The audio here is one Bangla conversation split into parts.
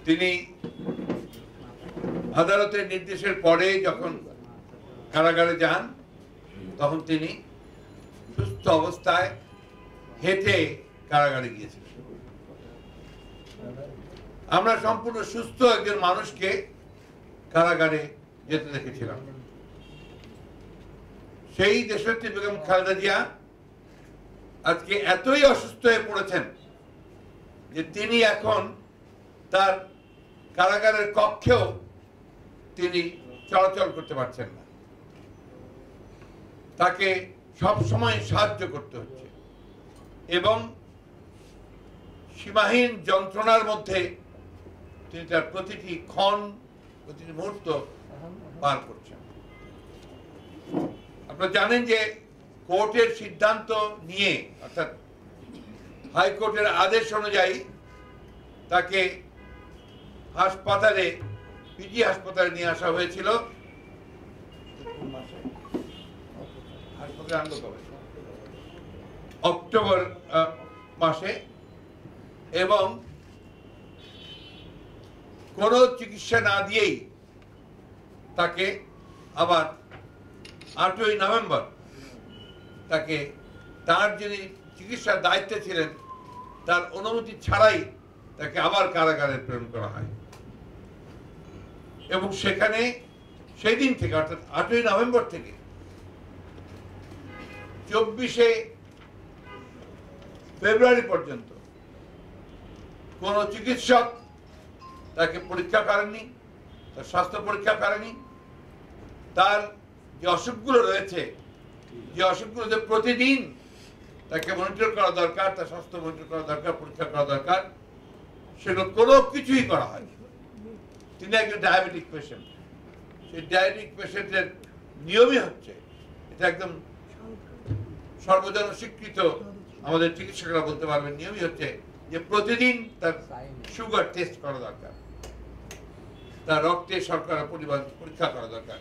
তিনি আদালতের নির্দেশের পরে যখন কারাগারে যান তখন তিনি সুস্থ অবস্থায় হেঁটে কারাগারে গিয়েছিলেন। আমরা সম্পূর্ণ সুস্থ একজন মানুষকে কারাগারে যেতে দেখেছিলাম। সেই দেশনেত্রী বেগম খালেদা জিয়া আজকে এতই অসুস্থ হয়ে পড়েছেন যে তিনি এখন তার কারাগারের কক্ষেও তিনি চলাচল করতে পারছেন না। তাকে সব সময় সাহায্য করতে হচ্ছে এবং সীমাহীন যন্ত্রণার মধ্যে তিনি তার প্রতিটি ক্ষণ প্রতিটি মুহূর্ত পার করছেন। আপনারা জানেন যে কোর্টের সিদ্ধান্ত নিয়ে অর্থাৎ হাইকোর্টের আদেশ অনুযায়ী তাকে হাসপাতালে পিজি হাসপাতালে নিয়ে আসা হয়েছিল। অক্টোবর মাসে এবং কোনো চিকিৎসা না দিয়েই তাকে আবার 8ই নভেম্বর তাকে তার যিনি চিকিৎসার দায়িত্বে ছিলেন তার অনুমতি ছাড়াই তাকে আবার কারাগারে প্রেরণ করা হয় এবং সেখানে সেই দিন থেকে অর্থাৎ 8ই নভেম্বর থেকে 24শে ফেব্রুয়ারি পর্যন্ত কোন চিকিৎসক তাকে পরীক্ষা করেননি, তার স্বাস্থ্য পরীক্ষা করেনি। তার যে অসুখগুলো রয়েছে, যে অসুখগুলোতে প্রতিদিন তাকে মনিটর করা দরকার, তার স্বাস্থ্য মনিটর করা দরকার, পরীক্ষা করা দরকার, সেগুলো কোনো কিছুই করা হয়নি। তিনি একজন ডায়াবেটিক পেশেন্ট। সেই ডায়াবেটিক পেশেন্টের নিয়মই হচ্ছে, এটা একদম সর্বজন স্বীকৃত, আমাদের চিকিৎসকরা বলতে পারবেন, নিয়মই হচ্ছে যে প্রতিদিন তার সুগার টেস্ট করা দরকার, তার রক্তে শর্করা পরিমাণ পরীক্ষা করা দরকার।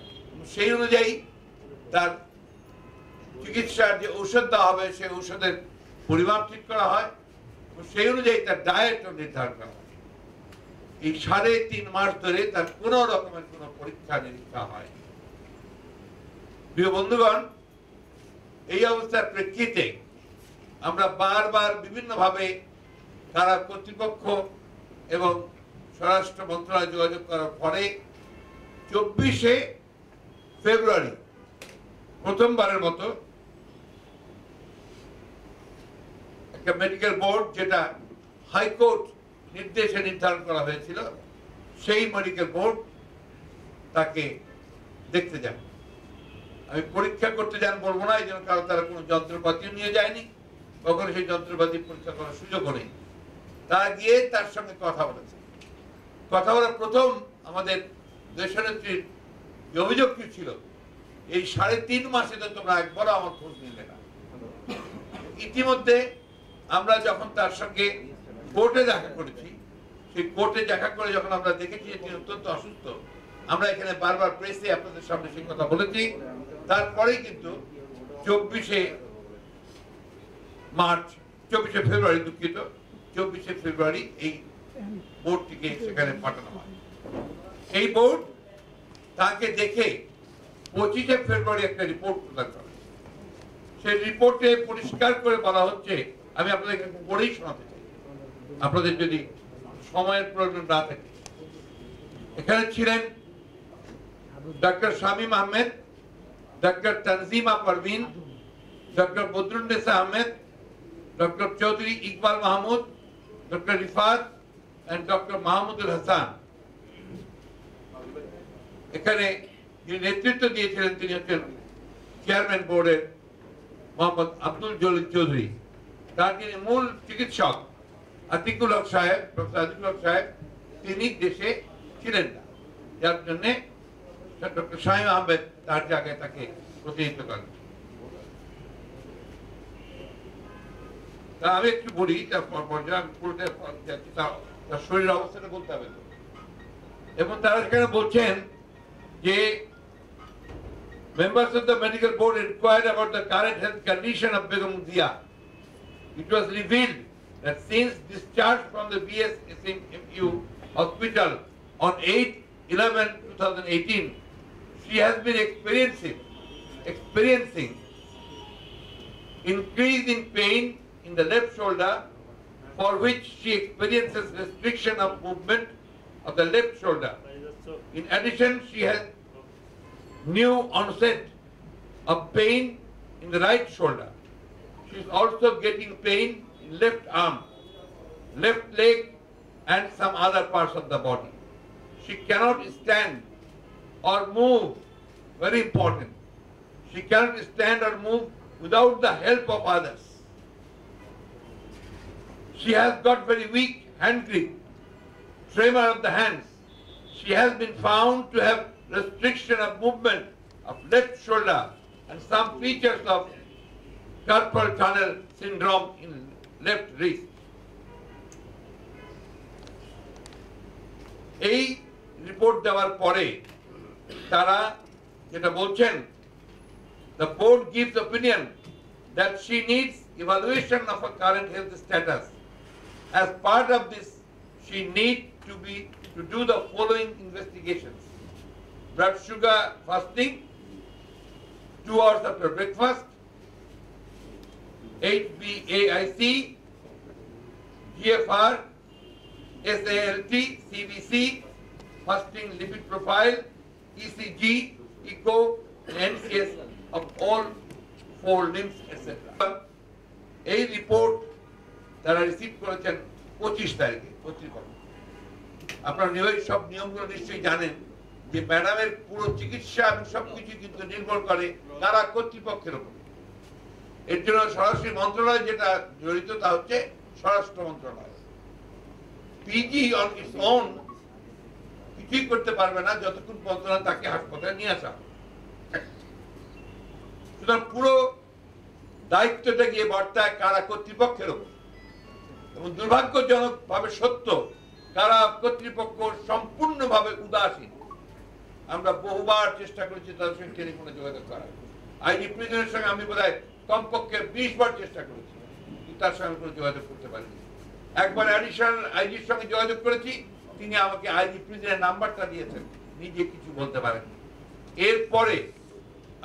সেই অনুযায়ী তার চিকিৎসার যে ঔষধ দেওয়া হবে সেই ঔষধের পরিমাপ ঠিক করা হয়, সেই অনুযায়ী তার ডায়েটও নির্ধারণ করা হয়। এই 3.5 মাস ধরে তার কোন রকমের কোন পরীক্ষা নিরীক্ষা হয়। প্রিয় বন্ধুগণ, এই অবস্থার প্রেক্ষিতে আমরা বারবার বিভিন্নভাবে কারা কর্তৃপক্ষ এবং স্বরাষ্ট্র মন্ত্রণালয় যোগাযোগ করার পরে 24শে ফেব্রুয়ারি প্রথমবারের মতো একটা মেডিকেল বোর্ড, যেটা হাইকোর্ট নির্দেশে নির্ধারণ করা হয়েছিল, সেই মেডিকেল বোর্ড তাকে দেখতে যান। আমি পরীক্ষা করতে যান বলবো না, এই জন্য কারণ তারা কোনো যন্ত্রপাতিও নিয়ে যায়নি, কখনো সেই যন্ত্রপাতি পরীক্ষা করার সুযোগও নেই। তারা গিয়ে তার সঙ্গে কথা বলেছে। কথা বলার প্রথম আমাদের দেশনেত্রীর যে অভিযোগ ছিল, এই 3.5 মাসে তো তোমরা একবারও আমার খোঁজ নিলে না। ইতিমধ্যে আমরা যখন তার সঙ্গে কোর্টে দেখা করেছি, সেই কোর্টে দেখা করে যখন আমরা দেখেছি যে তিনি অত্যন্ত অসুস্থ, আমরা এখানে বারবার প্রেসে আপনাদের সামনে সেই কথা বলেছি। তারপরে কিন্তু 24শে ফেব্রুয়ারি, দুঃখিত, 24শে ফেব্রুয়ারি এই বোর্ডটিকে সেখানে পাঠানো হয়। এই বোর্ড তাকে দেখে 25শে ফেব্রুয়ারি একটা রিপোর্ট প্রদান করে। সেই রিপোর্টে পরিষ্কার করে বলা হচ্ছে, আমি আপনাদেরকে পড়েই শোনাতে চাই, আপনাদের যদি সময়ের প্রয়োজন না থাকে। এখানে ছিলেন doctor Shamim Ahmed, doctor Tanjima Parvin, doctor Badrunnesa Ahmed, doctor Chowdhury Iqbal Mahmud, doctor Rifat and doctor Mahmudul Hasan. এখানে যিনি নেতৃত্ব দিয়েছিলেন তিনি হচ্ছেন চেয়ারম্যান বোর্ডের মোহাম্মদ আব্দুল জলিল চৌধুরী। তার যিনি মূল চিকিৎসক আতিকুল হক সাহেব, প্রফেসর আতিকুল হক সাহেব, তিনি দেশে ছিলেন না, যার জন্য ডক্টর শামীম আহমেদ তার জায়গায় তাকে প্রতিনিধিত্ব করেন। তা আমি একটু বলি, তার শরীরের অবস্থাটা বলতে হবে তো। এবং তারা এখানে বলছেন যে members of the medical board inquired about the current health condition of Begum Zia. It was revealed that since discharge from the BSSMU hospital on 8/11/2018, she has been experiencing increase in pain in the left shoulder, for which she experiences restriction of movement of the left shoulder. In addition, she has new onset of pain in the right shoulder. She is also getting pain in left arm, left leg, and some other parts of the body. She cannot stand or move, very important. She cannot stand or move without the help of others. She has got very weak hand grip, tremor of the hands. She has been found to have restriction of movement of left shoulder and some features of carpal tunnel syndrome in left wrist. এই রিপোর্ট দেওয়ার পরে তারা যেটা বলছেন, the board gives opinion that she needs evaluation of her current health status. As part of this, she needs to do the following investigations: blood sugar fasting 2 hours after breakfast, HbA1c, GFR, SALT, CBC, fasting lipid profile, ECG, echo, and NCS of all 4 limbs, etc. এই রিপোর্ট তারা রিসিভ করেছেন 25 তারিখে কর্তৃপক্ষ। আপনারা সব নিয়মগুলো নিশ্চয়ই জানেন যে ম্যাডামের পুরো চিকিৎসা এবং সবকিছু কিন্তু নির্ভর করে কারা কর্তৃপক্ষের উপর। এর জন্য সরাসরি মন্ত্রণালয় যেটা জড়িত তা হচ্ছে স্বরাষ্ট্র মন্ত্রণালয়। পিজি অন ইটস ওন কিছুই করতে পারবে না যতক্ষণ মন্ত্রণালয় তাকে হাসপাতালে নিয়ে আসা। সুতরাং পুরো দায়িত্বটা গিয়ে বর্তায় কারা কর্তৃপক্ষের উপর, এবং দুর্ভাগ্যজনক ভাবে সত্য কারা কর্তৃপক্ষ সম্পূর্ণভাবে উদাসীন। আমরা বহুবার চেষ্টা করেছি তাদের সঙ্গে টেলিফোনে যোগাযোগ করার। আইজি প্রিজনের সঙ্গে আমি বোধহয় কমপক্ষে 20 বার চেষ্টা করেছি, তার সঙ্গে কোনো যোগাযোগ করতে পারিনি। একবার অ্যাডিশনাল আইজির সঙ্গে যোগাযোগ করেছি, তিনি আমাকে আইজি প্রিজনের নাম্বারটা দিয়েছেন, নিজে কিছু বলতে পারেন। এরপরে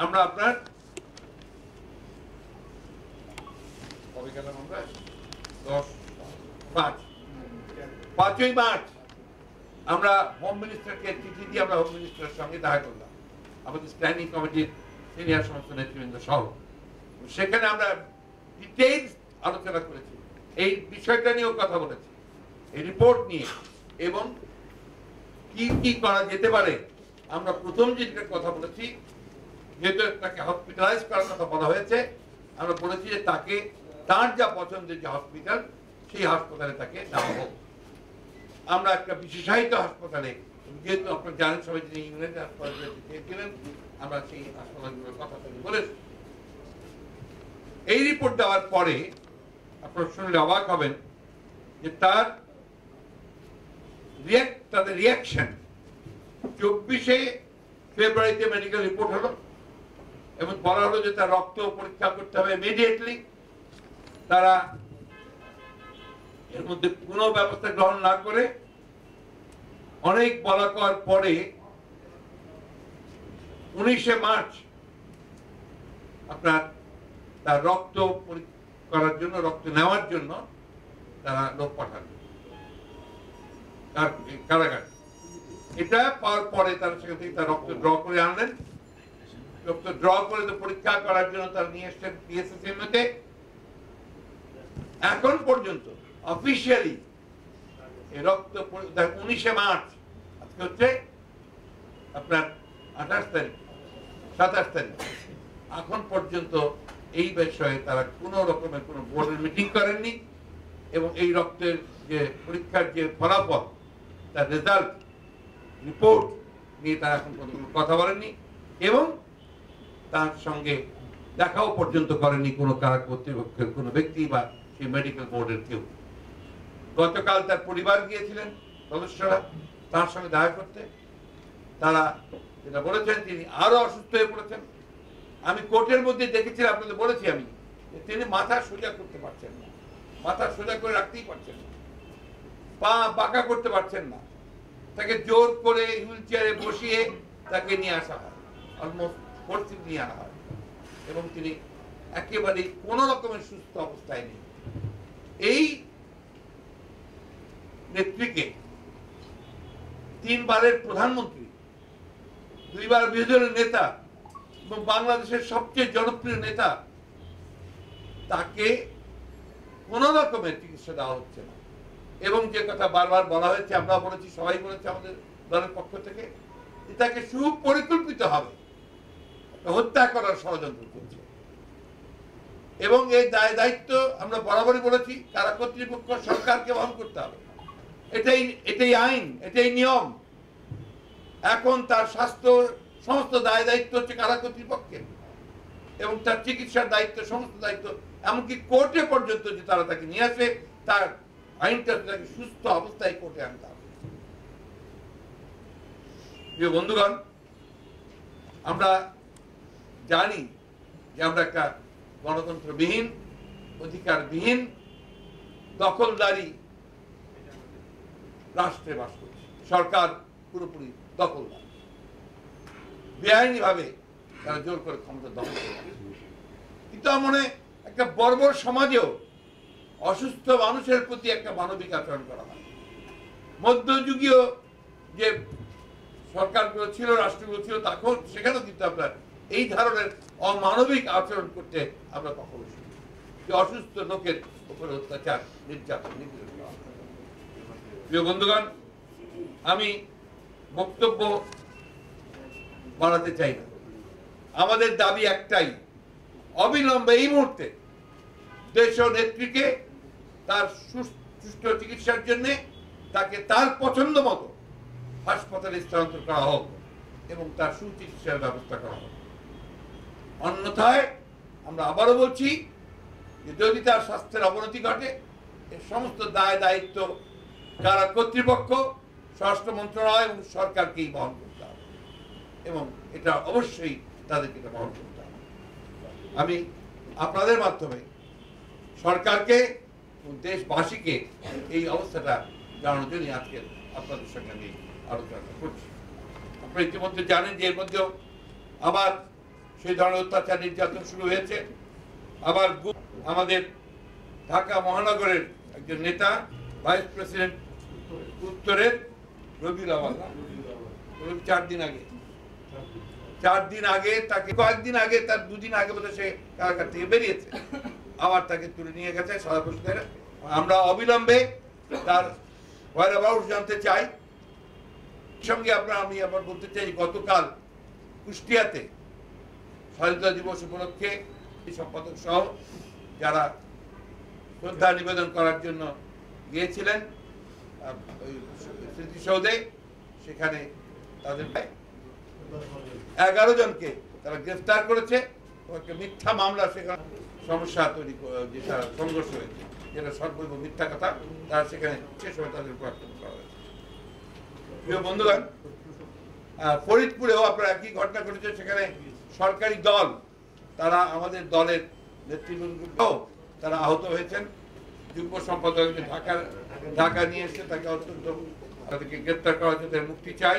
আমরা আপনার 5ই মার্চ আমরা হোম মিনিস্টারকে চিঠি দিয়ে আমরা হোম মিনিস্টারের সঙ্গে দেখা করলাম, আমাদের স্ট্যান্ডিং কমিটির সিনিয়র সমস্ত নেতৃবৃন্দ সহ। সেখানে আমরা ডিটেইলস আলোচনা করেছি, এই বিষয়টা নিয়েও কথা বলেছি, এই রিপোর্ট নিয়ে, এবং কি কি করা যেতে পারে। আমরা প্রথম যেটা কথা বলেছি, যেহেতু তাকে হসপিটালাইজ করার কথা বলা হয়েছে, আমরা বলেছি যে তাকে তার যা পছন্দের যে হসপিটাল, সেই হাসপাতালে তাকে নেওয়া হোক। আমরা একটা বিশেষায়িত হাসপাতালে, যেহেতু আপনারা জানেন সবাই, যিনি ইংল্যান্ড হাসপাতালে চেয়েছিলেন, আমরা সেই হাসপাতালগুলোর কথা বলেছি। এই রিপোর্ট দেওয়ার পরে আপনারা শুনলে অবাক হবেন যে তাদের রিয়াকশন 24শে ফেব্রুয়ারিতে মেডিকেল রিপোর্ট হলো, এবং বলা হলো যে তার রক্ত পরীক্ষা করতে হবে ইমিডিয়েটলি। তারা এর মধ্যে কোনো ব্যবস্থা গ্রহণ না করে অনেক বলা করার পরে 19শে মার্চ আপনার তার রক্ত করার জন্য, রক্ত নেওয়ার জন্য তারা লোক পাঠান কারাগার। এটা পাওয়ার পরে তার সেখান থেকে তার রক্ত ড্র করে আনলেন। রক্ত ড্র করে তো পরীক্ষা করার জন্য তারা নিয়ে এসছেন পিএসএসএমতে। এখন পর্যন্ত অফিসিয়ালি এই রক্ত 19শে মার্চ, আজকে হচ্ছে আপনার 28 তারিখ, 27 তারিখ, এখন পর্যন্ত এই বিষয়ে তারা কোনো রকমের কোনো বোর্ডের মিটিং করেননি, এবং এই রক্তের যে পরীক্ষার যে ফলাফল, তার রেজাল্ট রিপোর্ট নিয়ে তারা এখন পর্যন্ত কথা বলেননি, এবং তার সঙ্গে দেখাও পর্যন্ত করেনি কোনো কারা কর্তৃপক্ষের কোনো ব্যক্তি বা সেই মেডিকেল বোর্ডের কেউ। গতকাল তার পরিবার গিয়েছিলেন সদস্যরা তার সঙ্গে দেখা করতে। তারা যেটা বলেছেন, তিনি আরো অসুস্থ হয়ে পড়েছেন। আমি কোর্টের মধ্যে দেখেছিলাম, আপনাদের বলেছি আমি, তিনি মাথা সোজা করতে পারছেন না, মাথা সোজা করে রাখতেই পারছেন না, পা বাঁকা করতে পারছেন না, তাকে জোর করে হুইল চেয়ারে বসিয়ে তাকে নিয়ে আসা হয়, অলমোস্ট পরিস্থিতি নিয়ে আনা হয়, এবং তিনি একেবারে কোনো রকমের সুস্থ অবস্থায় নেই। এই নেত্রীকে 3 বারের প্রধানমন্ত্রী, 2 বার বিরোধী দলের নেতা এবং বাংলাদেশের সবচেয়ে জনপ্রিয় নেতা, তাকে কোন রকমের চিকিৎসা দেওয়া হচ্ছে না। এবং যে কথা বারবার বলা হয়েছে, আমরা বলেছি, সবাই বলেছে আমাদের দলের পক্ষ থেকে, তাকে সুপরিকল্পিত হবে হত্যা করার ষড়যন্ত্র করছে। এবং এই দায় দায়িত্ব আমরা বরাবরই বলেছি কারা কর্তৃপক্ষ সরকারকে বহন করতে হবে। এটাই আইন, এটাই নিয়ম। এখন তার স্বাস্থ্য সমস্ত দায় দায়িত্ব হচ্ছে কারা কর্তৃপক্ষের, এবং তার চিকিৎসার দায়িত্ব, সমস্ত দায়িত্ব, এমনকি কোর্টে পর্যন্ত যে তারা তাকে নিয়ে আসে, তার আইনটা তাকে সুস্থ অবস্থায় কোর্টে আনতে হবে। প্রিয় বন্ধুগণ, আমরা জানি যে আমরা একটা গণতন্ত্রবিহীন, অধিকারবিহীন, দখলদারি রাষ্ট্রে বাস করছি। সরকার পুরোপুরি দখলদার, বেআইনি ভাবে তারা জোর করে ক্ষমতা দখল করে। কিন্তু আমার মনে একটা বর্বর সমাজেও অসুস্থ মানুষের প্রতি একটা মানবিক আচরণ করা হয়। মধ্যযুগীয় যে সরকারগুলো ছিল, রাষ্ট্রগুলো ছিল, তখন সেখানেও কিন্তু আমরা এই ধরনের অমানবিক আচরণ করতে আমরা কখনো শুনি, যে অসুস্থ লোকের উপরে অত্যাচার, নির্যাতন, নিপীড়ন করা হয়। প্রিয় বন্ধুগণ, আমি বক্তব্য বাড়াতে চাই না। আমাদের দাবি একটাই, অবিলম্বে এই মুহূর্তে দেশ ও নেত্রীকে তার সুষ্ঠু চিকিৎসার জন্য তাকে তার পছন্দ মতো হাসপাতালে স্থানান্তর করা হোক এবং তার সুচিকিৎসার ব্যবস্থা করা হোক। অন্যথায় আমরা আবারও বলছি যে যদি তার স্বাস্থ্যের অবনতি ঘটে, এর সমস্ত দায় দায়িত্ব কারা কর্তৃপক্ষ, স্বরাষ্ট্র মন্ত্রণালয় এবং সরকারকেই বহন করতে হবে, এবং এটা অবশ্যই তাদেরকে এটা বহন করতে হবে। আমি আপনাদের মাধ্যমে সরকারকে এবং দেশবাসীকে এই অবস্থাটা জানানোর জন্য আজকে আপনাদের সঙ্গে আমি আলোচনা করছি। আপনারা ইতিমধ্যে জানেন যে এর মধ্যেও আবার সেই ধরনের অত্যাচার, নির্যাতন শুরু হয়েছে। আবার আমাদের ঢাকা মহানগরের একজন নেতা, ভাইস প্রেসিডেন্ট উত্তরের রবিউল আওয়াল, 4 দিন আগে তাকে, কয়েকদিন আগে, তার 2 দিন আগে বোধহয় সে কারাগার থেকে বেরিয়েছে, আবার তাকে তুলে নিয়ে গেছে সাদা পোশাকের। আমরা অবিলম্বে তার whereabouts জানতে চাই। সঙ্গে আমি আবার বলতে চাই, গতকাল কুষ্টিয়াতে স্বাধীনতা দিবস উপলক্ষে সম্পাদক সহ যারা শ্রদ্ধা নিবেদন করার জন্য গিয়েছিলেন স্মৃতিসৌধে, সেখানে তাদের 11 জনকে তারা গ্রেফতার করেছে। একটা মিথ্যা মামলা, সেখানে সমস্যা তৈরি, যেটা সংঘর্ষ হয়েছে, যেটা সর্বৈব মিথ্যা কথা, তারা সেখানে সে সময় তাদের উপর আক্রমণ করা হয়েছে। প্রিয় বন্ধুগণ, ফরিদপুরেও আপনার একই ঘটনা ঘটেছে। সেখানে সরকারি দল, তারা আমাদের দলের নেতৃবৃন্দ তারা আহত হয়েছেন। যুগ্ম সম্পাদক ঢাকা নিয়ে এসে তাকে অত্যন্ত তাদেরকে গ্রেপ্তার করা হয়েছে, তাদের মুক্তি চাই,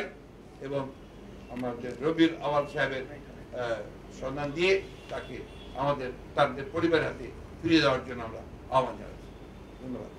এবং আমাদের রবিউল আওয়াল সাহেবের সন্ধান দিয়ে তাকে তাদের পরিবারের হাতে ফিরিয়ে দেওয়ার জন্য আমরা আহ্বান জানাচ্ছি। ধন্যবাদ।